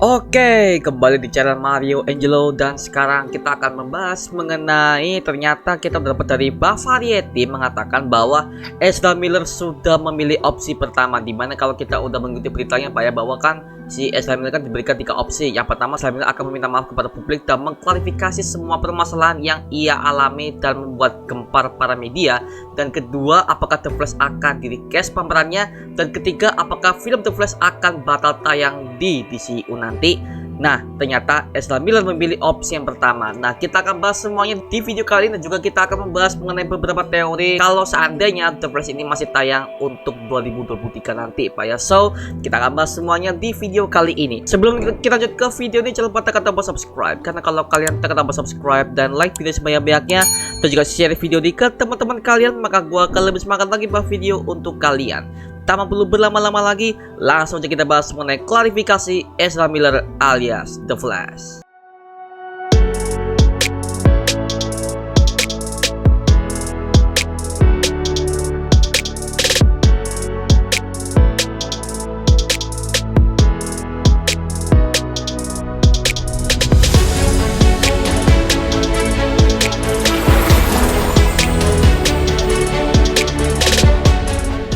Oke, kembali di channel Mario Angelo dan sekarang kita akan membahas mengenai ternyata kita dapat dari Variety mengatakan bahwa Ezra Miller sudah memilih opsi pertama, dimana kalau kita udah mengikuti beritanya Pak ya, bahwa kan si Ezra Miller kan diberikan 3 opsi. Yang pertama, Ezra Miller akan meminta maaf kepada publik dan mengklarifikasi semua permasalahan yang ia alami dan membuat gempar para media. Dan kedua, apakah The Flash akan di-recast pemerannya, dan ketiga, apakah film The Flash akan batal tayang di DCU nanti. Nah, ternyata Ezra Miller memilih opsi yang pertama. Nah, kita akan bahas semuanya di video kali ini, dan juga kita akan membahas mengenai beberapa teori kalau seandainya The Flash ini masih tayang untuk 2023 nanti Pak ya. So, kita akan bahas semuanya di video kali ini. Sebelum kita lanjut ke video ini, jangan lupa tekan tombol subscribe, karena kalau kalian tekan tombol subscribe dan like video sebanyak-banyaknya, dan juga share video ini ke teman-teman kalian, maka gua akan lebih semangat lagi buat video untuk kalian. Tanpa perlu berlama-lama lagi, langsung aja kita bahas mengenai klarifikasi Ezra Miller alias The Flash.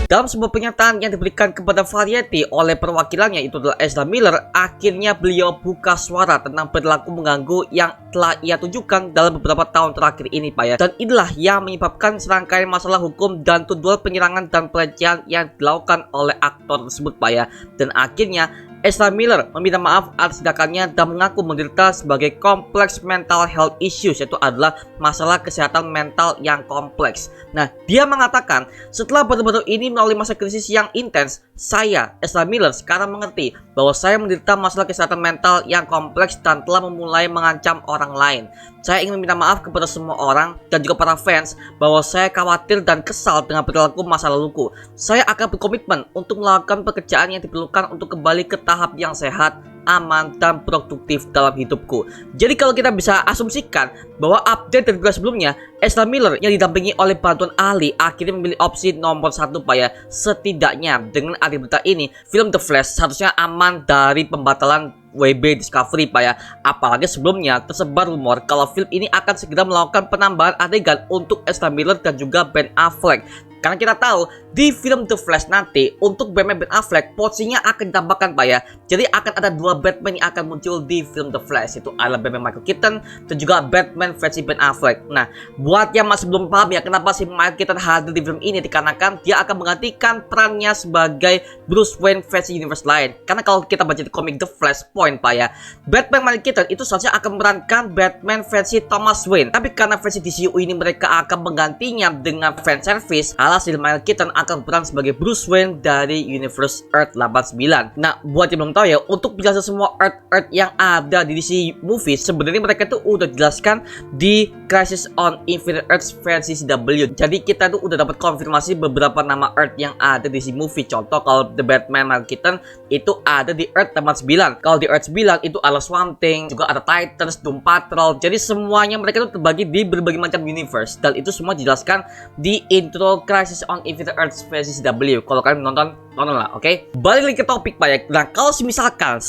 Dalam sebuah pernyataan yang diberikan kepada Variety oleh perwakilannya, itu adalah Ezra Miller, akhirnya beliau buka suara tentang perilaku mengganggu yang telah ia tunjukkan dalam beberapa tahun terakhir ini Pak ya. Dan inilah yang menyebabkan serangkaian masalah hukum dan tuduhan penyerangan dan pelecehan yang dilakukan oleh aktor tersebut Pak ya. Dan akhirnya Ezra Miller meminta maaf atas tindakannya dan mengaku menderita sebagai kompleks mental health issues, yaitu adalah masalah kesehatan mental yang kompleks. Nah, dia mengatakan setelah baru-baru ini melalui masa krisis yang intens, saya, Ezra Miller, sekarang mengerti bahwa saya menderita masalah kesehatan mental yang kompleks dan telah memulai mengancam orang lain. Saya ingin meminta maaf kepada semua orang dan juga para fans bahwa saya khawatir dan kesal dengan perilaku masa laluku. Saya akan berkomitmen untuk melakukan pekerjaan yang diperlukan untuk kembali ke tahap yang sehat, aman, dan produktif dalam hidupku. Jadi kalau kita bisa asumsikan bahwa update dari berita sebelumnya, Ezra Miller yang didampingi oleh bantuan ahli akhirnya memilih opsi nomor 1 Pak ya. Setidaknya dengan ada berita ini, film The Flash seharusnya aman dari pembatalan WB Discovery Pak ya. Apalagi sebelumnya tersebar rumor kalau film ini akan segera melakukan penambahan adegan untuk Ezra Miller dan juga Ben Affleck. Karena kita tahu di film The Flash nanti untuk Batman Ben Affleck porsinya akan ditambahkan Pak ya. Jadi akan ada 2 Batman yang akan muncul di film The Flash, itu adalah Batman Michael Keaton dan juga Batman versi Ben Affleck. Nah, buat yang masih belum paham ya kenapa si Michael Keaton hadir di film ini, dikarenakan dia akan menggantikan perannya sebagai Bruce Wayne versi universe lain. Karena kalau kita baca di komik The Flashpoint Pak ya, Batman Michael Keaton itu seharusnya akan memerankan Batman versi Thomas Wayne. Tapi karena versi DCU ini mereka akan menggantinya dengan fanservice, hasil Michael Keaton akan berperan sebagai Bruce Wayne dari Universe Earth 89. Nah, buat yang belum tahu ya, untuk menjelaskan semua Earth yang ada di DC movie, sebenarnya mereka tuh udah dijelaskan di Crisis on Infinite Earths versi CW. Jadi kita tuh udah dapat konfirmasi beberapa nama Earth yang ada di DC movie. Contoh kalau The Batman Michael Keaton itu ada di Earth 89. Kalau di Earth 9 itu ada Swamp Thing, juga ada Titans, Doom Patrol. Jadi semuanya mereka tuh terbagi di berbagai macam universe, dan itu semua dijelaskan di intro Crisis on Infinite Earths versi CW. Kalau kalian nonton lah, oke? Balik lagi ke topik Pak ya. Nah, kalau semisalkan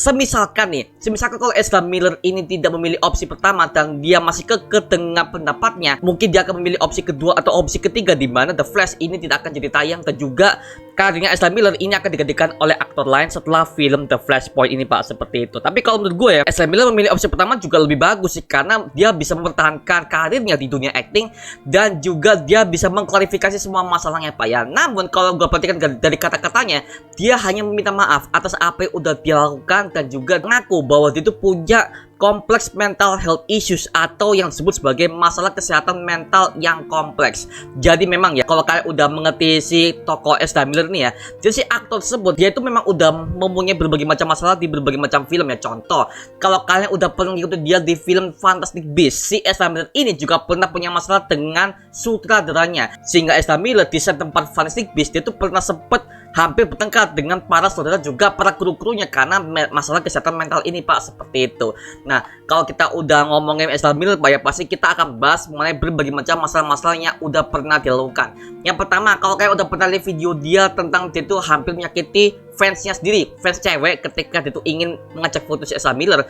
kalau Ezra Miller ini tidak memilih opsi pertama dan dia masih kekeh dengan pendapatnya, mungkin dia akan memilih opsi kedua atau opsi ketiga, di mana The Flash ini tidak akan jadi tayang, dan juga karirnya Ezra Miller ini akan digantikan oleh aktor lain setelah film The Flashpoint ini Pak, seperti itu. Tapi kalau menurut gue ya, Ezra Miller memilih opsi pertama juga lebih bagus sih, karena dia bisa mempertahankan karirnya di dunia acting dan juga dia bisa mengklarifikasi semua masalahnya Pak ya. Namun kalau gue perhatikan dari kata-katanya, dia hanya meminta maaf atas apa yang udah dia lakukan dan juga mengaku bahwa dia itu punya kompleks mental health issues atau yang disebut sebagai masalah kesehatan mental yang kompleks. Jadi memang ya, kalau kalian udah mengerti si tokoh Ezra Miller nih ya, jadi si aktor tersebut dia itu memang udah mempunyai berbagai macam masalah di berbagai macam film ya. Contoh, kalau kalian udah pernah ngikutin dia di film Fantastic Beasts, si Ezra Miller ini juga pernah punya masalah dengan sutradaranya, sehingga Ezra Miller di set tempat Fantastic Beasts dia tuh pernah sempet hampir bertengkar dengan para saudara juga para kru-krunya karena masalah kesehatan mental ini Pak, seperti itu. Nah, kalau kita udah ngomongin Ezra Miller Pak ya, pasti kita akan bahas mengenai berbagai macam masalah-masalah yang udah pernah dilakukan. Yang pertama, kalau kayak udah pernah lihat video dia tentang dia itu hampir menyakiti fansnya sendiri, fans cewek, ketika dia tuh ingin mengajak foto si Ezra Miller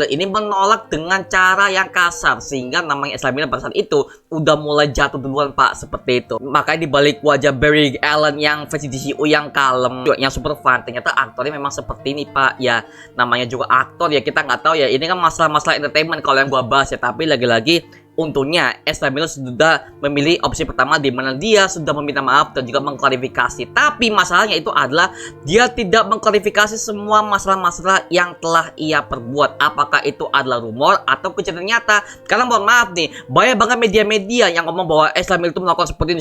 ini menolak dengan cara yang kasar, sehingga namanya Ezra Miller pada saat itu udah mulai jatuh duluan Pak, seperti itu. Makanya dibalik wajah Barry Allen yang versi DCU yang kalem, yang super fun, ternyata aktornya memang seperti ini Pak. Ya namanya juga aktor ya, kita nggak tahu ya, ini kan masalah-masalah entertainment kalau yang gua bahas ya. Tapi lagi-lagi untungnya Ezra Miller sudah memilih opsi pertama, di mana dia sudah meminta maaf dan juga mengklarifikasi. Tapi masalahnya itu adalah dia tidak mengklarifikasi semua masalah-masalah yang telah ia perbuat. Apakah itu adalah rumor atau kejadian nyata? Karena mohon maaf nih, banyak banget media-media yang ngomong bahwa Ezra Miller itu melakukan seperti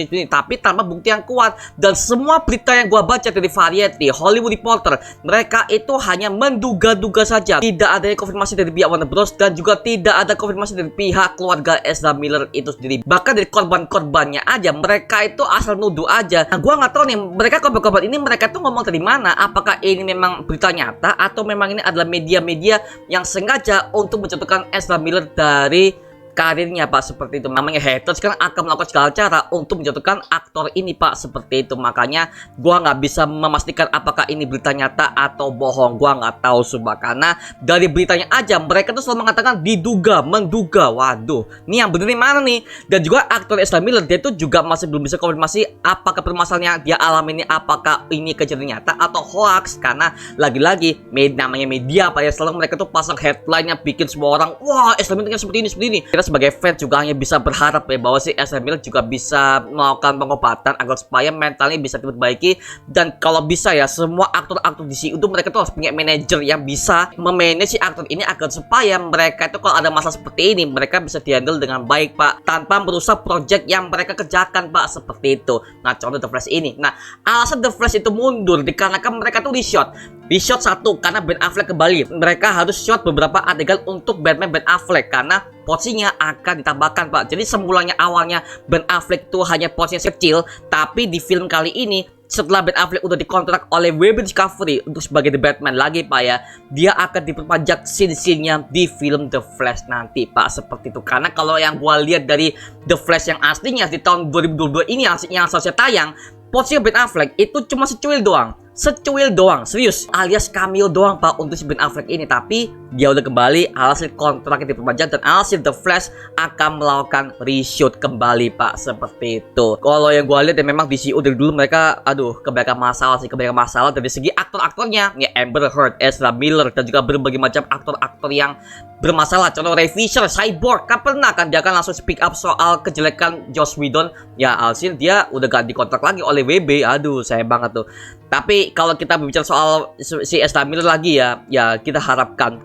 ini, tapi tanpa bukti yang kuat. Dan semua berita yang gua baca dari Variety, Hollywood Reporter, mereka itu hanya menduga-duga saja. Tidak ada konfirmasi dari pihak Warner Bros dan juga tidak ada konfirmasi dari pihak keluarga Ezra Miller itu sendiri. Bahkan dari korban-korbannya aja, mereka itu asal nuduh aja. Nah, gua nggak tahu nih, mereka korban-korban ini mereka tuh ngomong dari mana? Apakah ini memang berita nyata atau memang ini adalah media-media yang sengaja untuk menjatuhkan Ezra Miller dari karirnya Pak, seperti itu. Namanya haters kan akan melakukan segala cara untuk menjatuhkan aktor ini Pak, seperti itu. Makanya gua nggak bisa memastikan apakah ini berita nyata atau bohong. Gua nggak tahu sumpah, karena dari beritanya aja mereka tuh selalu mengatakan diduga, menduga. Waduh, ini yang bener nih mana nih? Dan juga aktor Ezra Miller, dia tuh juga masih belum bisa konfirmasi apakah permasalahan yang dia alami ini apakah ini kejadian nyata atau hoax. Karena lagi-lagi namanya media Pak ya, selalu mereka tuh pasang headline yang bikin semua orang, wah Ezra Miller seperti ini. Kita sebagai fans juga hanya bisa berharap ya bahwa si Ezra Miller juga bisa melakukan pengobatan agar supaya mentalnya bisa diperbaiki. Dan kalau bisa ya, semua aktor-aktor di DCU itu mereka tuh harus punya manajer yang bisa memanage si aktor ini agar supaya mereka itu kalau ada masalah seperti ini mereka bisa dihandle dengan baik Pak, tanpa merusak project yang mereka kerjakan Pak, seperti itu. Nah, contoh The Flash ini. Nah, alasan The Flash itu mundur dikarenakan mereka tuh di-shot satu karena Ben Affleck kembali. Mereka harus shot beberapa adegan untuk Batman Ben Affleck karena porsinya akan ditambahkan Pak. Jadi semulanya awalnya Ben Affleck itu hanya porsinya kecil, tapi di film kali ini setelah Ben Affleck udah dikontrak oleh WB Discovery untuk sebagai The Batman lagi Pak ya, dia akan diperpanjang scene-scene-nya di film The Flash nanti Pak, seperti itu. Karena kalau yang gua lihat dari The Flash yang aslinya di tahun 2022 ini yang seharusnya tayang, porsinya Ben Affleck itu cuma secuil doang, serius, alias cameo doang Pak untuk si Ben Affleck ini. Tapi dia udah kembali, alhasil kontraknya diperpanjang dan alhasil The Flash akan melakukan reshoot kembali Pak, seperti itu. Kalau yang gue lihat ya memang DCU dari dulu mereka kebanyakan masalah dari segi aktor-aktornya ya, Amber Heard, Ezra Miller, dan juga berbagai macam aktor-aktor yang bermasalah. Contoh Ray Fisher, Cyborg, kan pernah kan dia akan langsung speak up soal kejelekan Joss Whedon ya, alhasil dia udah gak dikontrak lagi oleh WB. Aduh, sayang banget tuh. Tapi kalau kita berbicara soal si Ezra Miller lagi ya kita harapkan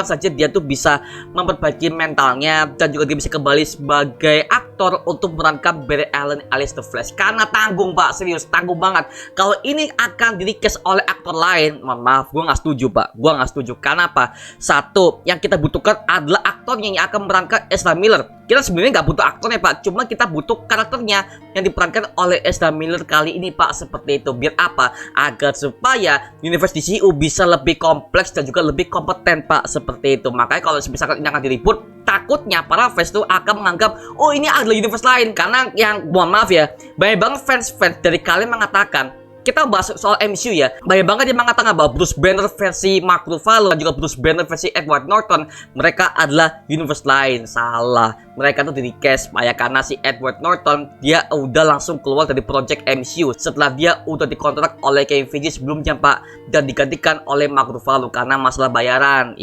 saja dia tuh bisa memperbaiki mentalnya dan juga dia bisa kembali sebagai aktor untuk memerankan Barry Allen alias The Flash. Karena tanggung Pak, serius tanggung banget. Kalau ini akan di-cast oleh aktor lain, mohon maaf, gue nggak setuju Pak. Gue nggak setuju. Karena apa? Satu, yang kita butuhkan adalah aktornya yang akan memerankan Ezra Miller. Kita sebenarnya nggak butuh aktornya Pak, cuma kita butuh karakternya yang diperankan oleh Ezra Miller kali ini Pak, seperti itu. Biar apa? Agar supaya universe DCU bisa lebih kompleks dan juga lebih kompeten Pak, seperti itu. Makanya kalau misalkan ini akan diribut, takutnya para fans tuh akan menganggap oh ini adalah universe lain. Karena yang mohon maaf ya, banyak banget fans dari kalian mengatakan, kita bahas soal MCU ya, banyak banget yang mengatakan bahwa Bruce Banner versi Mark Ruffalo dan juga Bruce Banner versi Edward Norton mereka adalah universe lain. Salah, mereka tuh di-cast ya, karena si Edward Norton dia udah langsung keluar dari project MCU setelah dia udah dikontrak oleh Kevin Feige sebelumnya Pak, dan digantikan oleh Mark Ruffalo karena masalah bayaran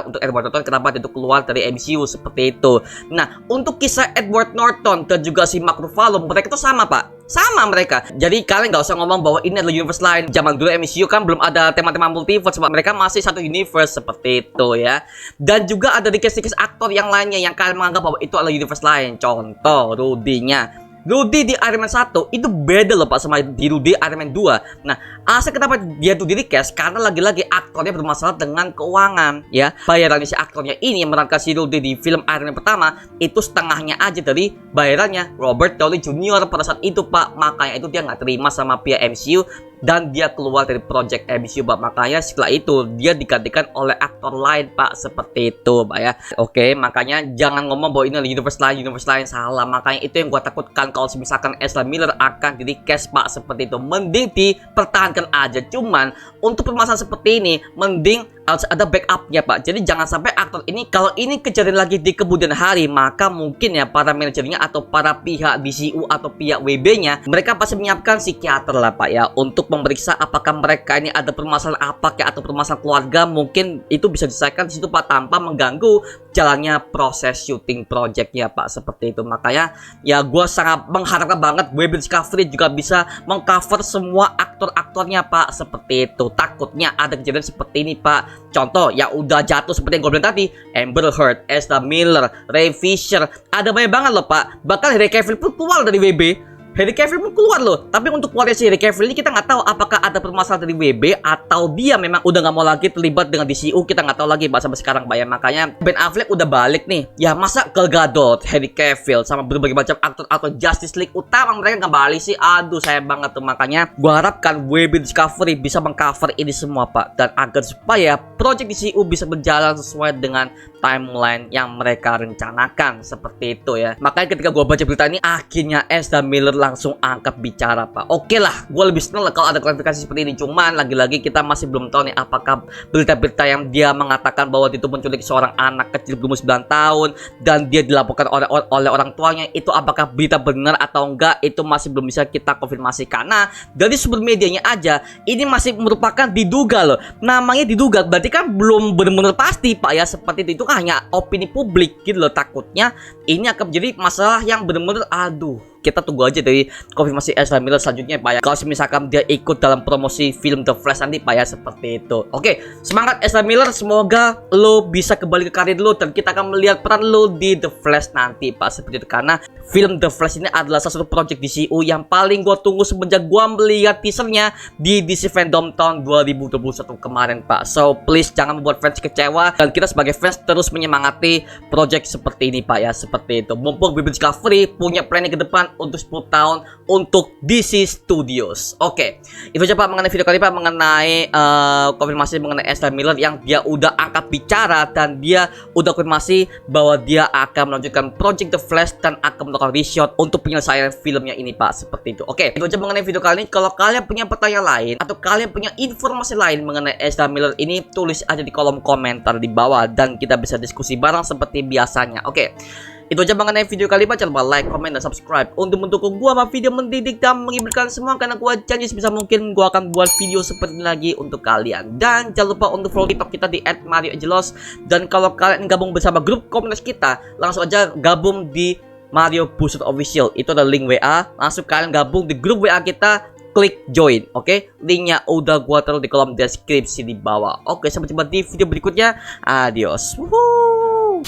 untuk Edward Norton. Kenapa dia tuh keluar dari MCU, seperti itu. Nah, untuk kisah Edward Norton dan juga si Mark Ruffalo, mereka tuh sama Pak, sama mereka. Jadi kalian nggak usah ngomong bahwa ini adalah universe lain. Zaman dulu MCU kan belum ada tema-tema multiverse, mereka masih satu universe, seperti itu ya. Dan juga ada dikasih aktor yang lainnya yang kalian menganggap bahwa itu adalah universe lain. Contoh Rudy-nya. Rudy di Iron Man 1 itu beda loh Pak sama di Rudy Iron Man 2. Nah, alasan kenapa dia tuh di-cast karena lagi-lagi aktornya bermasalah dengan keuangan ya. Bayarannya si aktornya ini yang memerankan si Rudy di film Iron Man pertama itu setengahnya aja dari bayarannya Robert Downey Jr. pada saat itu Pak. Makanya itu dia nggak terima sama pihak MCU dan dia keluar dari project MCU Pak. Makanya setelah itu dia digantikan oleh aktor lain Pak, seperti itu Pak ya. Oke, makanya jangan ngomong bahwa ini adalah universe lain, salah. Makanya itu yang gua takutkan kalau misalkan Ezra Miller akan jadi cast Pak, seperti itu. Mending dipertahankan aja. Cuman untuk permasalahan seperti ini mending harus ada backupnya Pak. Jadi jangan sampai aktor ini kalau ini kejadian lagi di kemudian hari, maka mungkin ya para manajernya atau para pihak DCU atau pihak WB-nya mereka pasti menyiapkan psikiater lah Pak ya, untuk memeriksa apakah mereka ini ada permasalahan apa kayak atau permasalahan keluarga. Mungkin itu bisa diselesaikan di situ Pak tanpa mengganggu jalannya proses syuting projectnya Pak, seperti itu. Makanya ya gue sangat mengharapkan banget WB Discovery juga bisa mengcover semua aktor-aktornya Pak, seperti itu. Takutnya ada kejadian seperti ini Pak. Contoh yang udah jatuh seperti yang gue bilang tadi, Amber Heard, Ezra Miller, Ray Fisher, ada banyak banget loh Pak. Bahkan Henry Cavill pun keluar dari WB. Henry Cavill pun keluar loh. Tapi untuk keluarnya si Henry Cavill ini kita nggak tahu apakah ada permasalahan dari WB atau dia memang udah nggak mau lagi terlibat dengan DCU. Kita nggak tahu lagi Pak sampai sekarang Pak ya. Makanya Ben Affleck udah balik nih. Ya masa Gal Gadot, Henry Cavill sama berbagai macam aktor atau Justice League utama mereka nggak balik sih. Aduh sayang banget tuh. Makanya gua harapkan WB Discovery bisa mengcover ini semua Pak, dan agar supaya project DCU bisa berjalan sesuai dengan timeline yang mereka rencanakan, seperti itu ya. Makanya ketika gua baca berita ini akhirnya Ezra Miller langsung angkat bicara Pak. Oke lah, gue lebih senang lah kalau ada klarifikasi seperti ini. Cuman lagi-lagi kita masih belum tahu nih apakah berita-berita yang dia mengatakan bahwa dia itu menculik seorang anak kecil berumur 9 tahun dan dia dilaporkan oleh orang tuanya, itu apakah berita benar atau enggak, itu masih belum bisa kita konfirmasi. Karena dari sumber medianya aja ini masih merupakan diduga loh. Namanya diduga berarti kan belum benar-benar pasti Pak ya, seperti itu kan hanya opini publik gitu loh. Takutnya ini akan menjadi masalah yang benar-benar aduh. Kita tunggu aja dari konfirmasi Ezra Miller selanjutnya Pak ya. Kalau misalkan dia ikut dalam promosi film The Flash nanti Pak ya, seperti itu. Oke, semangat Ezra Miller, semoga lo bisa kembali ke karir lo dan kita akan melihat peran lo di The Flash nanti Pak, seperti itu. Karena film The Flash ini adalah salah satu project DCU yang paling gue tunggu semenjak gue melihat teasernya di DC Fandom tahun 2021 kemarin Pak. So please jangan membuat fans kecewa, dan kita sebagai fans terus menyemangati project seperti ini Pak ya, seperti itu. Mumpung WB Discovery punya planning ke depan untuk 10 tahun untuk DC Studios. Oke, itu aja Pak mengenai video kali Pak, mengenai konfirmasi mengenai Ezra Miller yang dia udah angkat bicara dan dia udah konfirmasi bahwa dia akan melanjutkan project The Flash dan akan melakukan reshoot untuk penyelesaian filmnya ini Pak, seperti itu. Oke, itu aja mengenai video kali ini. Kalau kalian punya pertanyaan lain atau kalian punya informasi lain mengenai Ezra Miller ini, tulis aja di kolom komentar di bawah dan kita bisa diskusi bareng seperti biasanya. Oke, itu aja mengenai video kali ini. Jangan lupa like, comment, dan subscribe untuk mendukung gua sama video mendidik dan mengibarkan semua, karena gua janji sebisa mungkin gua akan buat video seperti ini lagi untuk kalian. Dan jangan lupa untuk follow TikTok kita di @marioangelos. Dan kalau kalian gabung bersama grup komunitas kita, langsung aja gabung di Mario Booster Official. Itu ada link WA. Langsung kalian gabung di grup WA kita, klik join. Oke, linknya udah gua taruh di kolom deskripsi di bawah. Oke, sampai jumpa di video berikutnya. Adios. Woohoo.